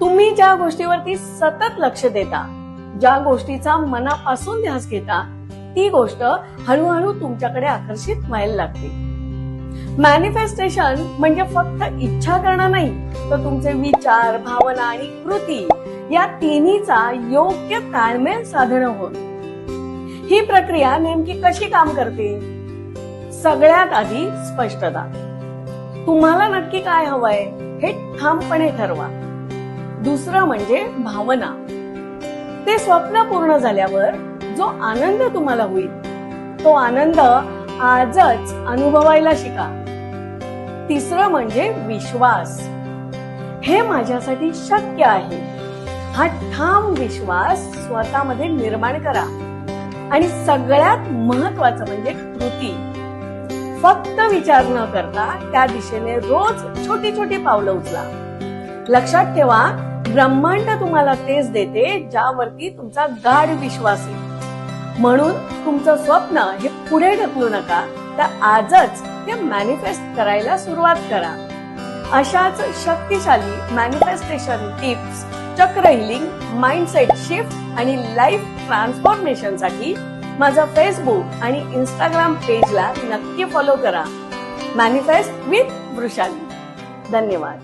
तुम्ही ज्या गोष्टीवरती सतत लक्ष देता, ज्या गोष्टीचा मनापासून ध्यास घेता, ती गोष्ट हळूहळू तुमच्याकडे आकर्षित व्हायला लागते. मॅनिफेस्टेशन म्हणजे फक्त इच्छा करणं नाही, तर तुमचे विचार, भावना आणि कृती या तिन्हीचा योग्य ताळमेळ साधणं होय. ही प्रक्रिया नेमकी कशी काम करते? सगळ्यात आधी स्पष्टता. तुम्हाला नक्की काय हवंय हे ठामपणे ठरवा. दुसरं म्हणजे भावना. ते स्वप्न पूर्ण झाल्यावर जो आनंद तुम्हाला होईल, तो आनंद आजच अनुभवायला शिका. तिसरं म्हणजे विश्वास. हे माझ्यासाठी शक्य आहे, हा ठाम विश्वास स्वतःमध्ये निर्माण करा. आणि सगळ्यात महत्वाचं म्हणजे कृती. फक्त विचार न करता त्या दिशेने रोज छोटी छोटी पावलं उचला. लक्षात ठेवा, ब्रह्मांड तुम्हाला तेच देते ज्यावरती तुमचा गाढ विश्वास आहे. म्हणून तुमचं स्वप्न हे पुढे ढकलू नका, तर आजच ते मॅनिफेस्ट करायला सुरुवात करा. अशाच शक्तिशाली मॅनिफेस्टेशन टिप्स, चक्र हिलिंग, माइंडसेट शिफ्ट आणि लाईफ ट्रान्सफॉर्मेशन साठी माझा फेसबुक आणि इंस्टाग्राम पेजला नक्की फॉलो करा. Manifest with Vrushali. धन्यवाद.